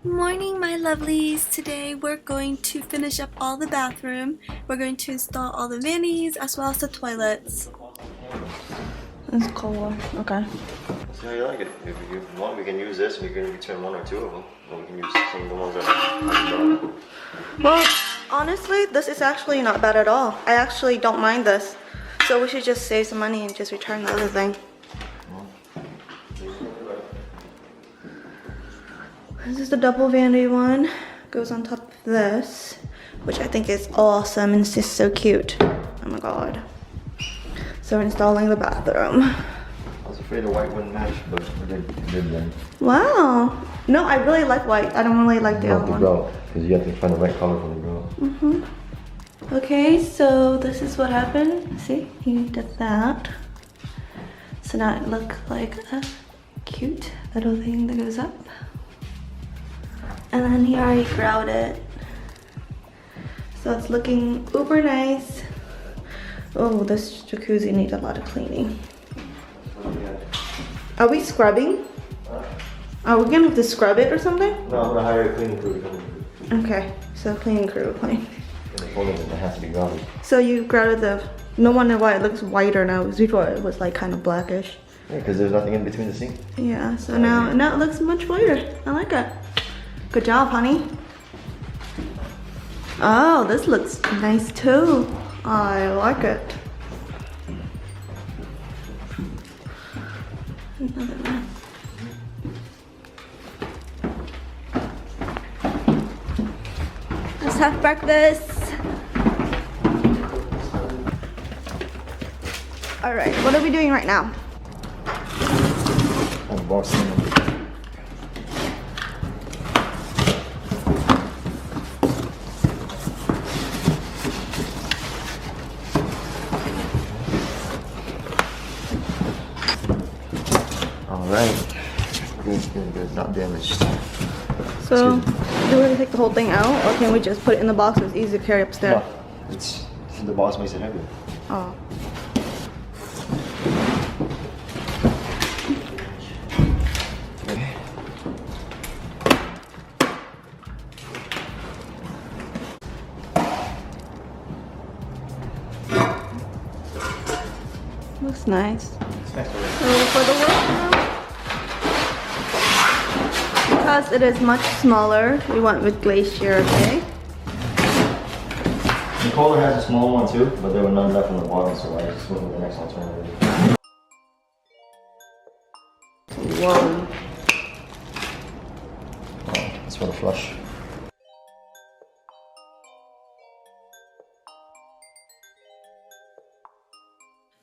Morning, my lovelies. Today we're going to finish up all the bathroom. We're going to install all the vannies as well as the toilets. It's cold. Okay. See how you like it. If you want, we can use this and we can return one or two of them. Or we can use some of the ones that are done. Well, honestly, this is actually not bad at all. I actually don't mind this. So we should just save some money and just return the other thing. This is the double vanity one. Goes on top of this, which I think is awesome and it's just so cute. Oh my god. So we're installing the bathroom. I was afraid the white wouldn't match, but it did then. Wow. No, I really like white. I don't really like the other one. Because you have to find the right color for the grill. Okay, so this is what happened. See, he did that. So now it looks like a cute little thing that goes up. And then he already grout it. So it's looking uber nice. Oh, this jacuzzi needs a lot of cleaning. Are we scrubbing? Are we gonna have to scrub it or something? No, I'm gonna hire a cleaning crew to come. Okay, so cleaning crew will clean. It has to be grouted. So you grouted the, no wonder why it looks whiter now, because before it was like kind of blackish. Yeah, because there's nothing in between the sink. Yeah, so now it looks much whiter. I like it. Good job, honey. Oh, this looks nice too. I like it. Another one. Let's have breakfast. All right, what are we doing right now? Unboxing. Alright. Good. Not damaged. So, do we want to take the whole thing out, or can we just put it in the box so it's easy to carry upstairs? No, the box makes it heavy. Oh. Okay. Looks nice. Nice. So for the workroom, because it is much smaller, we went with glacier, okay? Nicola has a small one too, but there were none left on the bottom, so I just went with the next alternative. Whoa. Oh, it's for the flush.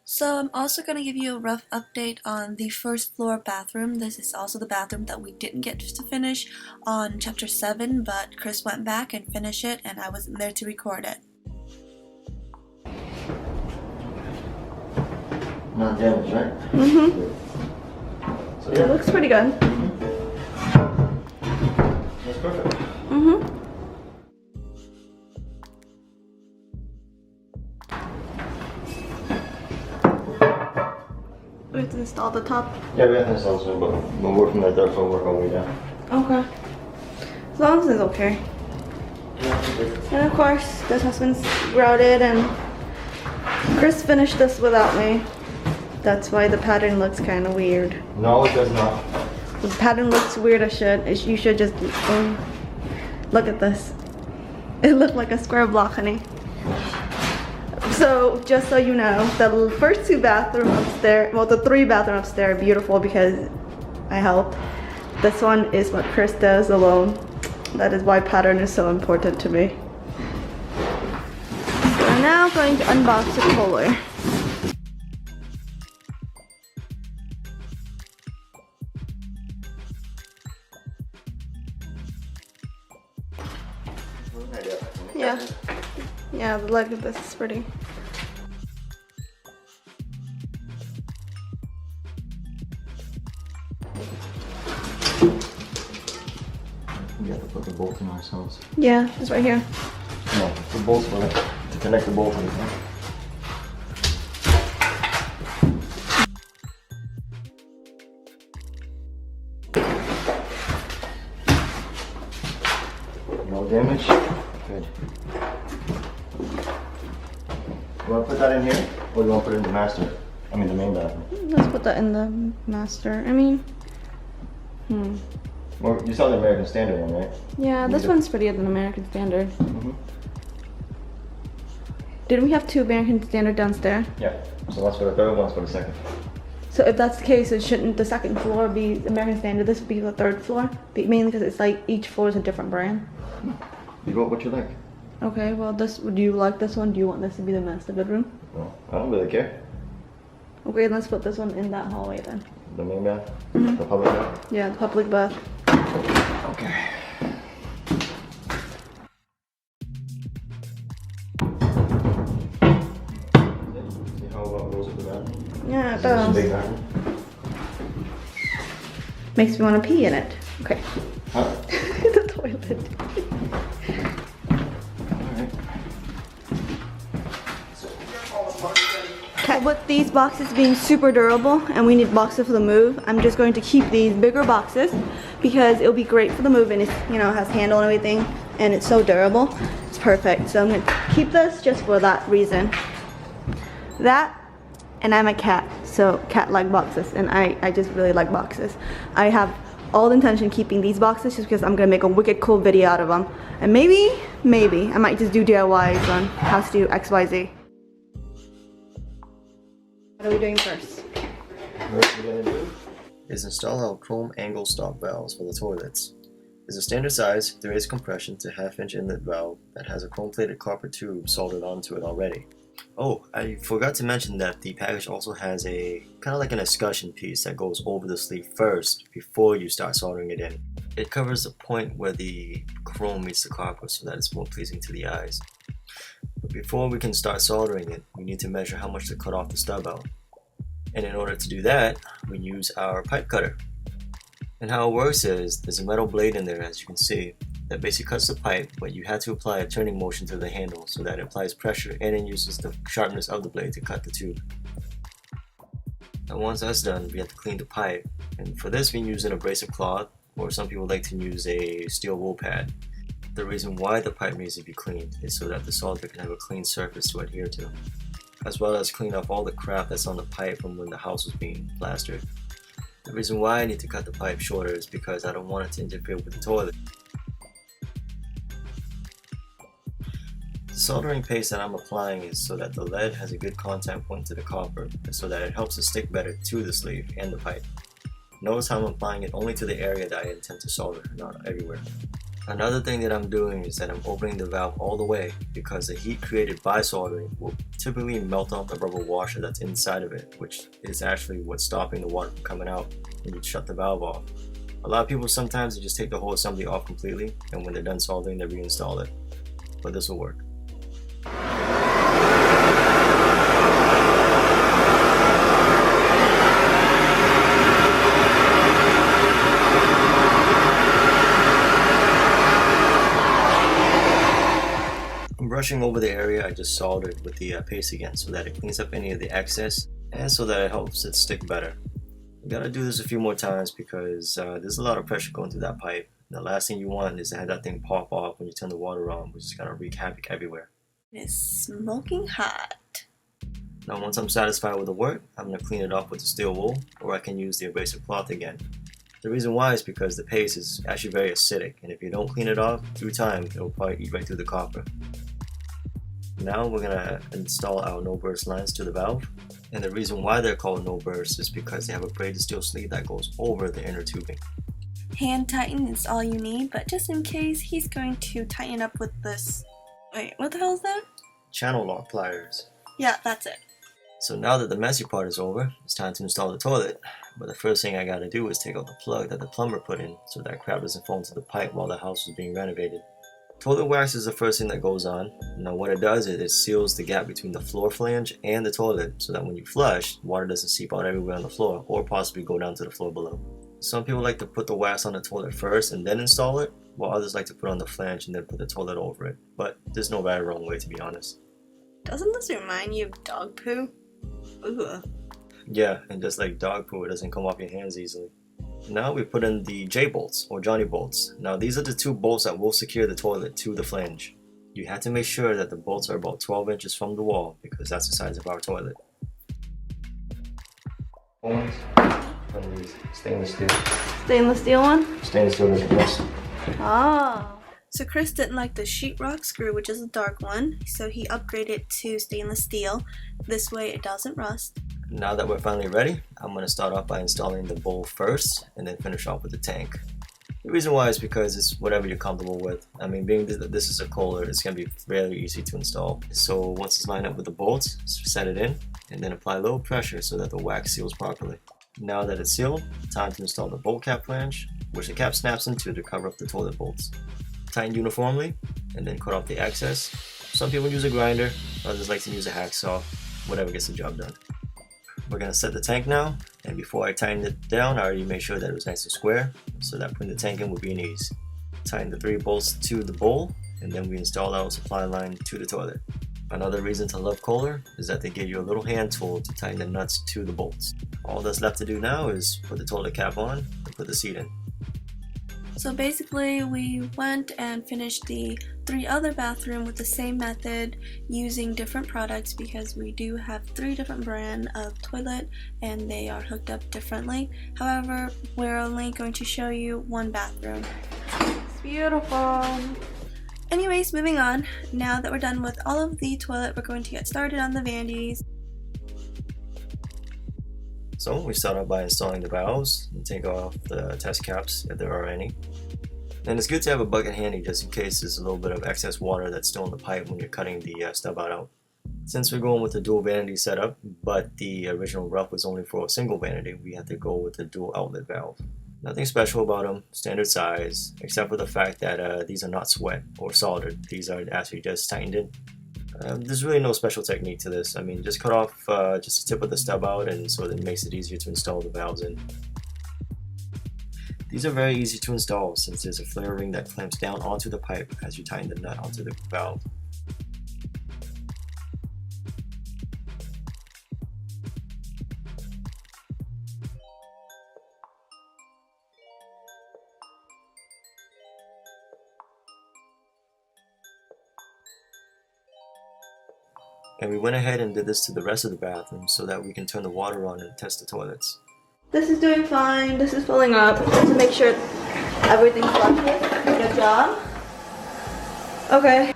So I'm also going to give you a rough update on the first floor bathroom. This is also the bathroom that we didn't get to finish on chapter 7, but Chris went back and finished it and I wasn't there to record it. Not damaged, right? So It looks pretty good. That's perfect. We have to install the top. Yeah, we have to install soon, but we'll work from that third floor, work all the way down. Okay. As long as it's okay. Yeah, And of course, this has been grouted and Chris finished this without me. That's why the pattern looks kind of weird. no, it does not. The pattern looks weird as shit. You should just, look at this. It looked like a square block, honey. So, just so you know, the first 2 bathrooms upstairs, well, the 3 bathrooms upstairs are beautiful because I helped. This one is what Chris does alone. That is why pattern is so important to me. So I'm now going to unbox the cooler. Yeah. Yeah, the leg of this is pretty. We have to put the bolt in ourselves. Yeah, it's right here. No, the bolts for it. To connect the bolt to the thing. No damage? Good. You want to put that in here? Or do you want to put it in the master? I mean the main bathroom. Let's put that in the master. I mean, Well, you saw the American Standard one, right? yeah, this one's prettier than American Standard. Mm-hmm. Didn't we have 2 American Standard downstairs? Yeah. So one's for the third, one's for the second. So if that's the case, it shouldn't the second floor be American Standard? This would be the 3rd floor? Mainly because it's like each floor is a different brand. You go with what you like. Okay, well, do you like this one? Do you want this to be the master bedroom? Well, I don't really care. Okay, let's put this one in that hallway then. The main bath? The public bath? Yeah, the public bath. Okay. See how it goes with the bathroom? Yeah, it Is this a does. big bathroom? Makes me want to pee in it. Okay. Huh? The toilet. Okay, with these boxes being super durable and we need boxes for the move, I'm just going to keep these bigger boxes because it'll be great for the move and it's, you know, has handle and everything and it's so durable. It's perfect. So I'm going to keep this just for that reason. That, and I'm a cat, so cat-like boxes, and I just really like boxes. I have all the intention of keeping these boxes just because I'm going to make a wicked cool video out of them. And maybe I might just do DIYs on how to do XYZ. What are we doing first? What we're gonna do is install our chrome angle stop valves for the toilets. It's a standard size 3/8 compression to 1/2-inch inlet valve that has a chrome plated copper tube soldered onto it already. Oh, I forgot to mention that the package also has a kind of like an escutcheon piece that goes over the sleeve first before you start soldering it in. It covers the point where the chrome meets the copper so that it's more pleasing to the eyes. But before we can start soldering it, we need to measure how much to cut off the stub out. And in order to do that, we use our pipe cutter. And how it works is, there's a metal blade in there, as you can see, that basically cuts the pipe, but you have to apply a turning motion to the handle so that it applies pressure and it uses the sharpness of the blade to cut the tube. And once that's done, we have to clean the pipe. And for this, we use an abrasive cloth, or some people like to use a steel wool pad. The reason why the pipe needs to be cleaned is so that the solder can have a clean surface to adhere to, as well as clean off all the crap that's on the pipe from when the house was being plastered. The reason why I need to cut the pipe shorter is because I don't want it to interfere with the toilet. The soldering paste that I'm applying is so that the lead has a good contact point to the copper, and so that it helps it stick better to the sleeve and the pipe. Notice how I'm applying it only to the area that I intend to solder, not everywhere. Another thing that I'm doing is that I'm opening the valve all the way because the heat created by soldering will typically melt off the rubber washer that's inside of it, which is actually what's stopping the water from coming out when you shut the valve off. A lot of people sometimes they just take the whole assembly off completely, and when they're done soldering they reinstall it. But this will work. Brushing over the area I just soldered with the paste again so that it cleans up any of the excess and so that it helps it stick better. You gotta do this a few more times because there's a lot of pressure going through that pipe. The last thing you want is to have that thing pop off when you turn the water on, which is gonna wreak havoc everywhere. It's smoking hot. Now once I'm satisfied with the work, I'm gonna clean it off with the steel wool, or I can use the abrasive cloth again. The reason why is because the paste is actually very acidic, and if you don't clean it off, through time, it'll probably eat right through the copper. Now we're gonna install our no burst lines to the valve, and the reason why they're called no burst is because they have a braided steel sleeve that goes over the inner tubing. Hand tighten is all you need, but just in case, he's going to tighten up with this. Wait, what the hell is that? Channel lock pliers. Yeah, that's it. So now that the messy part is over, it's time to install the toilet. But the first thing I gotta do is take out the plug that the plumber put in so that crap doesn't fall into the pipe while the house was being renovated. Toilet wax is the first thing that goes on. Now what it does is it seals the gap between the floor flange and the toilet so that when you flush, water doesn't seep out everywhere on the floor or possibly go down to the floor below. Some people like to put the wax on the toilet first and then install it, while others like to put on the flange and then put the toilet over it. But there's no right or wrong way, to be honest. Doesn't this remind you of dog poo? Ugh. Yeah, and just like dog poo, it doesn't come off your hands easily. Now we put in the J bolts or Johnny bolts. Now these are the two bolts that will secure the toilet to the flange. You have to make sure that the bolts are about 12 inches from the wall because that's the size of our toilet. From these stainless steel. Stainless steel one? Stainless steel is the best. Oh. So Chris didn't like the sheetrock screw, which is a dark one, so he upgraded to stainless steel. This way it doesn't rust. Now that we're finally ready, I'm going to start off by installing the bowl first and then finish off with the tank. The reason why is because it's whatever you're comfortable with. I mean, being that this is a Kohler, it's going to be fairly easy to install. So once it's lined up with the bolts, set it in and then apply a little pressure so that the wax seals properly. Now that it's sealed, time to install the bolt cap flange, which the cap snaps into to cover up the toilet bolts. Tighten uniformly and then cut off the excess. Some people use a grinder, others like to use a hacksaw, whatever gets the job done. We're going to set the tank now, and before I tighten it down, I already made sure that it was nice and square so that putting the tank in would be an ease. Tighten the 3 bolts to the bowl and then we install our supply line to the toilet. Another reason to love Kohler is that they give you a little hand tool to tighten the nuts to the bolts. All that's left to do now is put the toilet cap on and put the seat in. So basically we went and finished the 3 other bathrooms with the same method using different products because we do have 3 different brands of toilet and they are hooked up differently. However, we're only going to show you 1 bathroom. It's beautiful. Anyways, moving on. Now that we're done with all of the toilet, we're going to get started on the vanities. So we start out by installing the valves and take off the test caps if there are any. And it's good to have a bucket handy just in case there's a little bit of excess water that's still in the pipe when you're cutting the stub out. Since we're going with the dual vanity setup, but the original rough was only for a single vanity, we had to go with the dual outlet valve. Nothing special about them, standard size, except for the fact that these are not sweat or soldered. These are actually just tightened in. There's really no special technique to this. I mean, just cut off just the tip of the stub out and so that it makes it easier to install the valves in. These are very easy to install since there's a flare ring that clamps down onto the pipe as you tighten the nut onto the valve. And we went ahead and did this to the rest of the bathroom so that we can turn the water on and test the toilets. This is doing fine. This is filling up just to make sure everything flushes. Good job. Okay.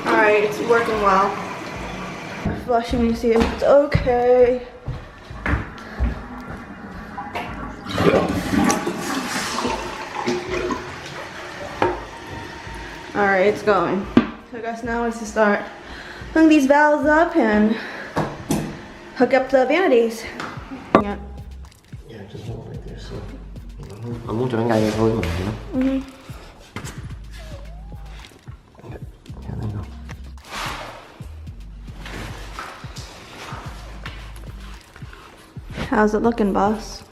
Alright, it's working well. Flushing to see if it's okay. Alright, it's going. So I guess now is to start hooking these valves up and hook up the vanities. Yeah. Yeah, just hold it like this. So. Anh muốn cho nó ngay đây thôi mà. How's it looking, boss?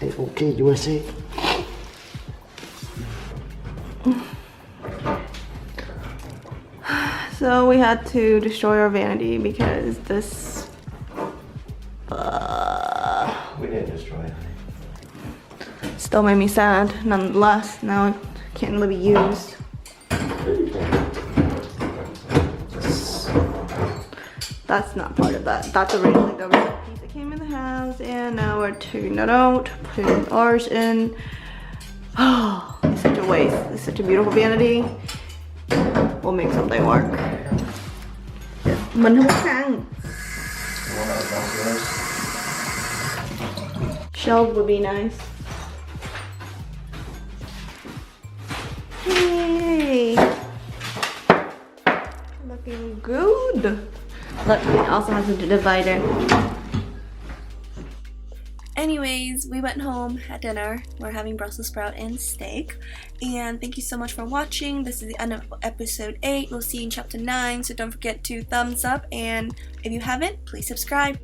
It's okay, you wanna see? So we had to destroy our vanity because this We didn't destroy it. Still made me sad nonetheless. Now it can't really be used. That's not part of that. That's originally the red piece that came in the house, and now we're taking it out, putting ours in. Oh, it's such a waste. It's such a beautiful vanity. We'll make something work. Mình không có khăn. Shelves would be nice. Hey, looking good. Look, it also has a divider. Anyways, we went home, had dinner. We're having Brussels sprout and steak. And thank you so much for watching. This is the end of episode 8. We'll see you in chapter 9. So don't forget to thumbs up. And if you haven't, please subscribe.